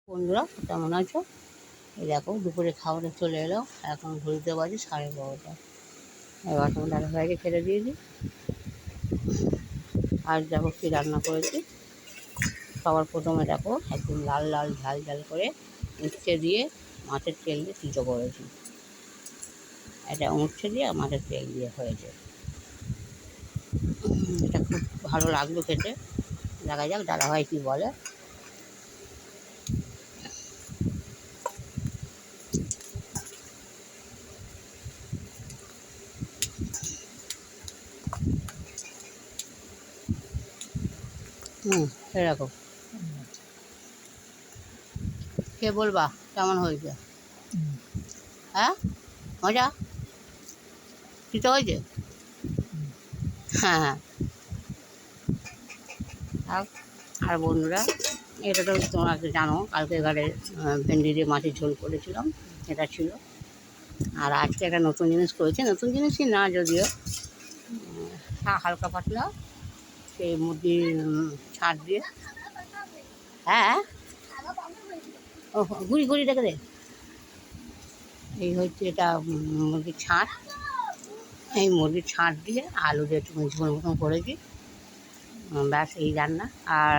বন্ধুরা কেমন আছো? এই দেখো দুপুরে খাবারে চলে এলো। এখন ঘুরতে বাজে 12:30। এবার তোমার দাদাভাইকে খেতে দিয়েছি। আর দেখো কী রান্না করেছি। সবার প্রথমে দেখো একদম লাল লাল ঝাল ঝাল করে উচ্ছে দিয়ে মাছের তেল দিয়ে তিতো করেছি। এটা উচ্ছে দিয়ে আর মাছের তেল দিয়ে হয়েছে। এটা খুব ভালো লাগলো খেতে। দেখা যাক দাদাভাই কী বলে। এরকম কে বলবা কেমন হয়েছে? হ্যাঁ, মজা তিতো হয়েছে। হ্যাঁ হ্যাঁ। আর বন্ধুরা, এটা তো তোমরা জানো কালকে ঘরে ভেন্ডি দিয়ে মাছের ঝোল করেছিলাম, এটা ছিল। আর আজকে একটা নতুন জিনিস করেছি, নতুন জিনিসই না যদিও, হালকা পাতলা সেই মুরগির ছাঁট দিয়ে। হ্যাঁ, ও গুড়ি গুড়ি রেখে দে। এই হচ্ছে এটা মুরগির ছাঁট। এই মুরগির ছাঁট দিয়ে আলু দিয়ে একটু ঝোল মতন করেছি। ব্যাস এই রান্না। আর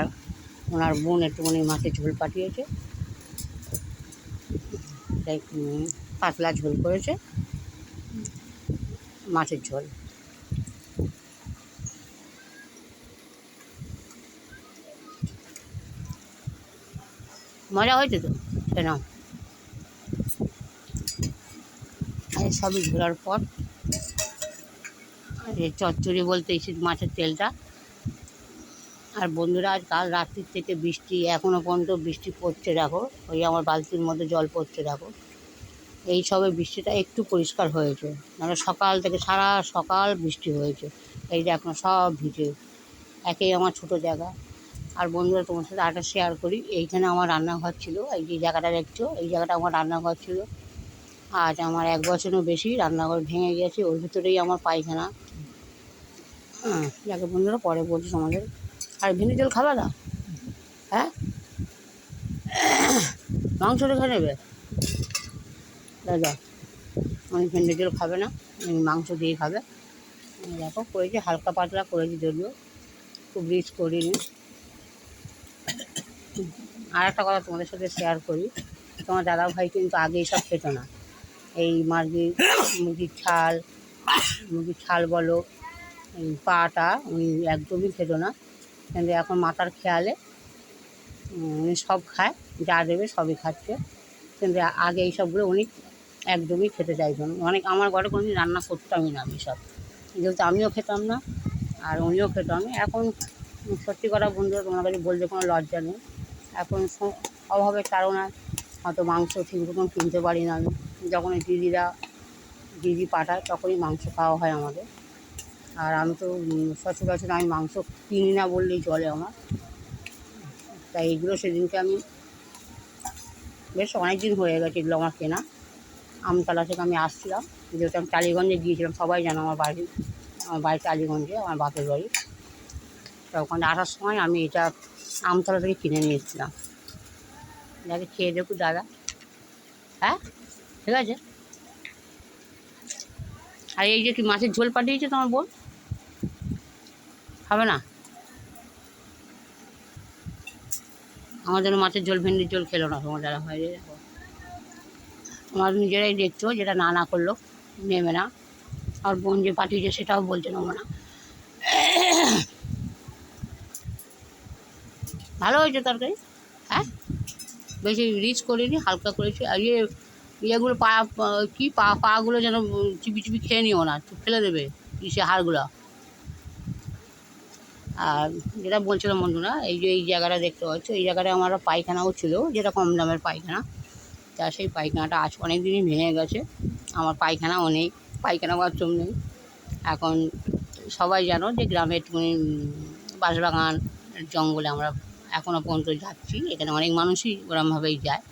ওনার বোন একটুখানি মাছের ঝোল পাঠিয়েছে, তাই পাতলা ঝোল করেছে, মাছের ঝোল। মজা হয়েছে তো, কেন? এই সবই ঘোরার পর এই চচ্চড়ি বলতে এই মাছের তেলটা। আর বন্ধুরা, আজ কাল রাত্রির থেকে বৃষ্টি, এখনও পর্যন্ত বৃষ্টি পড়ছে দেখো। ওই আমার বালতির মধ্যে জল পড়ছে দেখো। এই সবে বৃষ্টিটা একটু পরিষ্কার হয়েছে, মানে সকাল থেকে সারা সকাল বৃষ্টি হয়েছে। এই যে এখন সব ভিজে, একেই আমার ছোটো জায়গা। আর বন্ধুরা, তোমার সাথে আরেকটা শেয়ার করি। এইখানে আমার রান্নাঘর ছিল, এই যে জায়গাটা দেখছো, এই জায়গাটা আমার রান্নাঘর ছিল। আজ আমার 1 বছরও বেশি রান্নাঘর ভেঙে গেছে, ওর ভিতরেই আমার পায়খানা। যাকে বন্ধুরা পরে বলছি তোমাদের। আর ভেন্ডি জল খাবে না? হ্যাঁ, মাংস রেখে নেবে দাদা। আমি ভেন্ডি জল খাবে না, মাংস দিয়ে খাবে। দেখো করেছি, হালকা পাতলা করেছি যদিও, খুব রিচ করিনি। আর একটা কথা তোমাদের সাথে শেয়ার করি। তোমার দাদাভাই কিন্তু আগে এইসব খেত না। এই মুরগির ছাল বলো, এই পাটা উনি একদমই খেত না। কিন্তু এখন মাথার খেয়ালে উনি সব খায়, যা দেবে সবই খাচ্ছে। কিন্তু আগে এইসবগুলো উনি একদমই খেতে চাইতেন। আমার ঘরে কোনো দিন রান্না করতামই না আমি সব, যেহেতু আমিও খেতাম না আর উনিও খেতাম না। এখন সত্যি কথা বন্ধুরা, তোমার কাছে বলতে কোনো লজ্জা নেই। এখন অভাবের কারণে হয়তো মাংস ঠিক মতন কিনতে পারি না আমি। যখন দিদি পাঠায় তখনই মাংস খাওয়া হয় আমাদের। আর আমি তো সচরাচর আমি মাংস কিনি না বললেই চলে আমার। তাই এগুলো সেদিনকে আমি বেশ অনেক দিন হয়ে গেছে এগুলো আমার কেনা। আমতলা থেকে আমি আসছিলাম, যেহেতু আমি টালিগঞ্জে গিয়েছিলাম, সবাই জানো আমার বাড়ি টালিগঞ্জে, আমার বাপের বাড়ি। তো ওখানে আসার সময় আমি এটা আমতলা থেকে কিনে নিয়ে এসেছিলাম। যাকে খেয়ে দেখু দাদা। হ্যাঁ, ঠিক আছে। আর এই যে কি মাছের ঝোল পাঠিয়েছে তোমার বোন, খাবে না? আমার জন্য মাছের ঝোল ভেন্ডির ঝোল খেলো না তোমার দাদা ভাই। তোমার নিজেরাই দেখছো, যেটা না করলো নেবে না। আর বোন যে পাঠিয়েছে সেটাও বলছে নেবো না। ভালো হয়েছে তরকারি। হ্যাঁ, বেশি রিচ করিনি, হালকা করেছি। আর ইয়েগুলো পাগুলো যেন চিপি চিপি খেয়ে নিও না, ফেলে দেবে সে হাড়গুলো। আর যেটা বলছিলাম বন্ধুরা, এই যে এই জায়গাটা দেখতে পাচ্ছ, এই জায়গাটা আমার পায়খানাও ছিল, যেটা কম দামের পায়খানা। তা সেই পায়খানাটা আজ অনেক দিনই ভেঙে গেছে। আমার পায়খানাও নেই, পায়খানা বাথরুম নেই। এখন সবাই জানো যে গ্রামে একটুখানি বাঁশবাগান জঙ্গলে আমরা এখনও পর্যন্ত যাচ্ছি। এখানে অনেক মানুষই ওরমভাবেই যায়।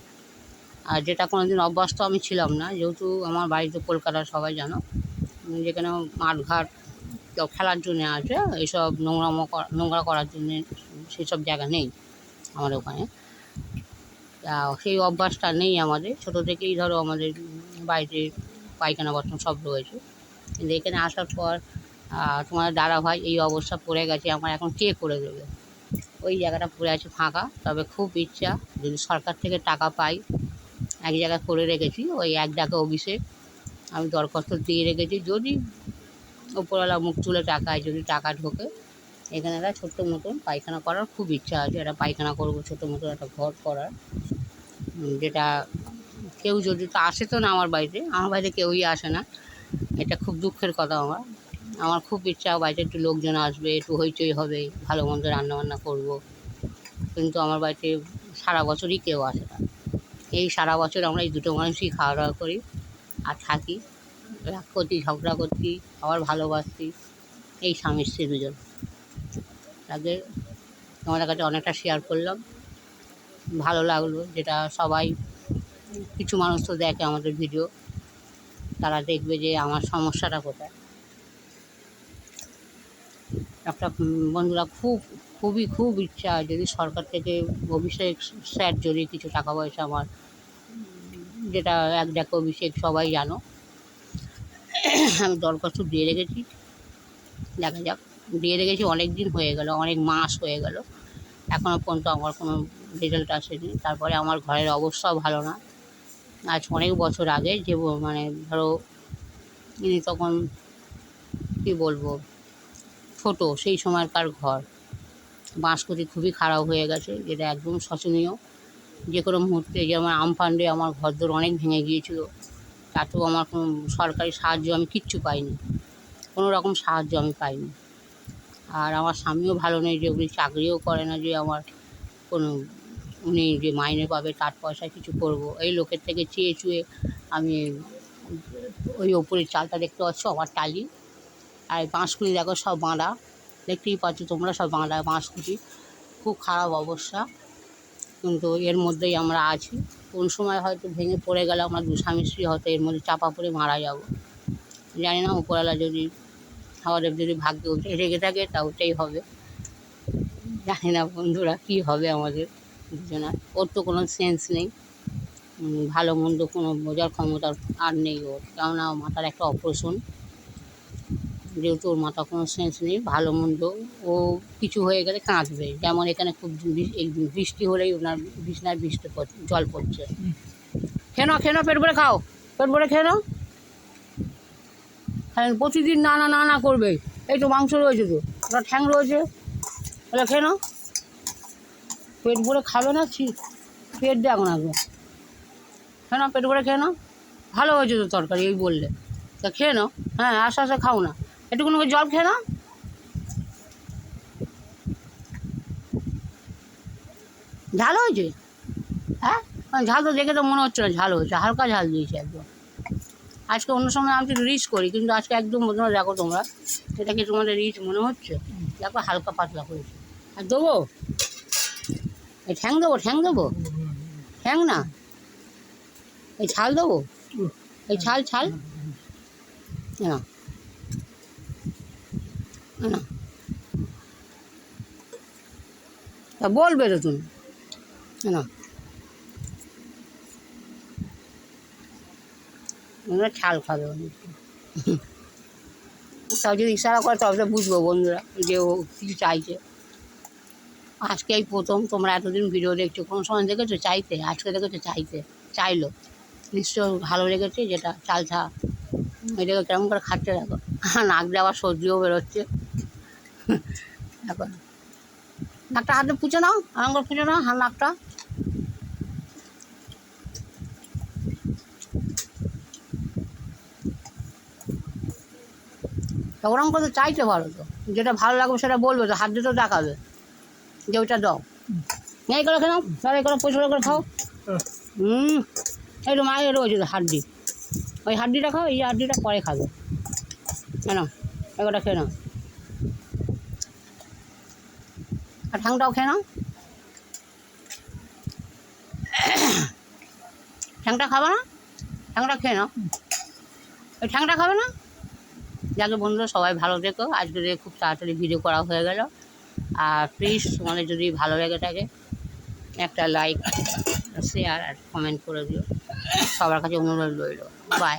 আর যেটা কোনো দিন অভ্যস্ত আমি ছিলাম না, যেহেতু আমার বাড়ি তো কলকাতার, সবাই জানো। যেখানে মাঠঘাট খেলার জন্যে আছে, এইসব নোংরা করার জন্যে সেসব জায়গা নেই আমাদের ওখানে। তা সেই অভ্যাসটা নেই আমাদের, ছোটো থেকেই ধরো আমাদের বাড়িতে পায়খানা বাথরুম সব রয়েছে। কিন্তু এখানে আসার পর তোমার দাদাভাই এই অবস্থা পড়ে গেছে, আমার এখন কে করে দেবে। ওই জায়গাটা পড়ে আছে ফাঁকা, তবে খুব ইচ্ছা যদি সরকার থেকে টাকা পাই, এক জায়গায় করে রেখেছি ওই 1 ডাকা অভিষেক, আমি দরখাস্ত দিয়ে রেখেছি, যদি ওপরওয়ালা মুখ তুলে টাকায় যদি টাকা ঢোকে এখানে একটা ছোট্ট মতন পায়খানা করার খুব ইচ্ছা আছে। একটা পায়খানা করবো, ছোটো মতন একটা ঘর করার, যেটা কেউ যদি তো আসে তো না আমার বাড়িতে কেউই আসে না, এটা খুব দুঃখের কথা। আমার খুব ইচ্ছা বাড়িতে একটু লোকজন আসবে, একটু হইচই হবে, ভালো মন্দ রান্নাবান্না করব, কিন্তু আমার বাড়িতে সারা বছরই কেউ আসে না। এই সারা বছর আমরা এই দুটো মানুষই খাওয়া দাওয়া করি আর থাকি, রাগ করছি, ঝগড়া করছি, আবার ভালোবাসছি, এই স্বামী স্ত্রী দুজন। আগে তোমাদের কাছে অনেকটা শেয়ার করলাম, ভালো লাগলো, যেটা সবাই কিছু মানুষ তো দেখে আমাদের ভিডিও, তারা দেখবে যে আমার সমস্যাটা কোথায়। একটা বন্ধুরা খুব ইচ্ছা যদি সরকার থেকে অভিষেক স্যার যদি কিছু টাকা পয়সা আমার, যেটা 1 ডাকা অভিষেক সবাই জানো, আমি দরখাস্ত দিয়ে রেখেছি, দেখা যাক। দিয়ে রেখেছি অনেক দিন হয়ে গেল, অনেক মাস হয়ে গেল, এখনও পর্যন্ত আমার কোনো রেজাল্ট আসেনি। তারপরে আমার ঘরের অবস্থাও ভালো না, আজ অনেক বছর আগে যে মানে ধরো ইনি তখন কী বলবো ছোটো, সেই সময়কার ঘর, বাঁশকুটি খুবই খারাপ হয়ে গেছে, যেটা একদম শোচনীয়। যে কোনো মুহূর্তে, যেমন আমফানে আমার ঘরদোর অনেক ভেঙে গিয়েছিল, তাতেও আমার কোনো সরকারি সাহায্য আমি কিচ্ছু পাইনি, কোনো রকম সাহায্য আমি পাইনি। আর আমার স্বামীও ভালো নেই, যে উনি চাকরিও করে না, যে আমার কোনো উনি যে মাইনে পাবে তার পয়সায় কিছু করব, এই লোকের থেকে চেয়ে চুয়ে আমি ওই ওপরের চালটা দেখতে পাচ্ছ আমার টালি, আর বাঁশকুড়ি দেখো সব বাঁধা, দেখতেই পাচ্ছ তোমরা, সব বাঁধা বাঁশকুড়ি, খুব খারাপ অবস্থা। কিন্তু এর মধ্যেই আমরা আছি, কোন সময় হয়তো ভেঙে পড়ে গেলে আমরা স্বামী স্ত্রী হয়তো এর মধ্যে চাপা পড়ে মারা যাব, জানি না। উপরওয়ালা যদি আমাদের যদি ভাগ্যে রেগে থাকে তা ওটাই হবে, জানি না বন্ধুরা কী হবে আমাদের দুজনার। ওর তো কোনো সেন্স নেই, ভালো মন্দ কোনো বোঝার ক্ষমতা আর নেই ওর, কেননা মাথার একটা অপারেশন, যেহেতু ওর মাথা কোনো সেন্স নেই, ভালো মন্দ ও কিছু হয়ে গেলে কাঁদবে। যেমন এখানে খুব এই বৃষ্টি হলেই ওনার বিছনায় জল পড়ছে। খেনো পেট ভরে খাও, পেট ভরে খেয়ে নাও, হ্যাঁ প্রতিদিন না করবে। এই তো মাংস রয়েছে, তো ওটা ঠ্যাং রয়েছে, তাহলে খেয়ে নাও, পেট ভরে খাবে না, পেট দেখ না গো, খেয়ে নাও, পেট ভরে খেয়ে নাও, ভালো হয়েছে তো তরকারি, এই বললে তা খেয়ে নাও। হ্যাঁ আস্তে খাও না, একটুকুনি জল খেয়ে নাও। ঝাল হয়েছে? হ্যাঁ ঝাল তো দেখে তো মনে হচ্ছে না ঝাল হয়েছে, হালকা ঝাল দিয়েছে একদম। আজকে অন্য সময় আমি একটু রিচ করি, কিন্তু আজকে একদম তোমরা দেখো, তোমরা এটা কি তোমাদের রিচ মনে হচ্ছে? দেখো হালকা পাতলা করেছে। আর দেবো এই ঠ্যাং দেবো, ঠ্যাং না, এই ছাল দেবো, এই ছাল না না, তা বলবে তো তুমি না, ছাল খাবে অনেক। তাও যদি ইশারা করে তবে তো বুঝবো বন্ধুরা যে ও কিছু চাইছে। আজকে এই প্রথম, তোমরা এতদিন ভিডিও দেখছো, কোনো সময় দেখেছো চাইতে? আজকে দেখেছো চাইলো, নিশ্চয় ভালো লেগেছে। যেটা চালছা এটাকে কেমন করে খাচ্ছে দেখো, নাক দিয়ে আবার সর্দিও বেরোচ্ছে। এখন নাকটা হাতে পুছে নাও, আরাম করে পুছে নাও নাকটা। ওরকম করে চাইতে পারো তো, যেটা ভালো লাগবে সেটা বলবে তো, হাত দিয়ে তো দেখাবে যে ওইটা দাও। এই করে খেলাম, তাহলে করে পয়সা করে খাও। এই তো মায়ের রয়েছে তো হাড্ডি, ওই হাড্ডিটা খাও, এই হাড্ডিটা পরে খাবে। কেন এগুলোটা খেয়ে নাও, আর ঠ্যাংটাও খেয়ে নাও। ঠ্যাংটা খাবে না? ঠ্যাংটা খেয়ে নাও, ওই ঠ্যাংটা খাবে না? যাকে বন্ধুরা সবাই ভালো থেকো, আজকে খুব তাড়াতাড়ি ভিডিও করা হয়ে গেল। আর প্লিজ তোমাদের যদি ভালো লেগে থাকে একটা লাইক শেয়ার আর কমেন্ট করে দিও। সবার কাছে অনুরোধ রইল। বাই।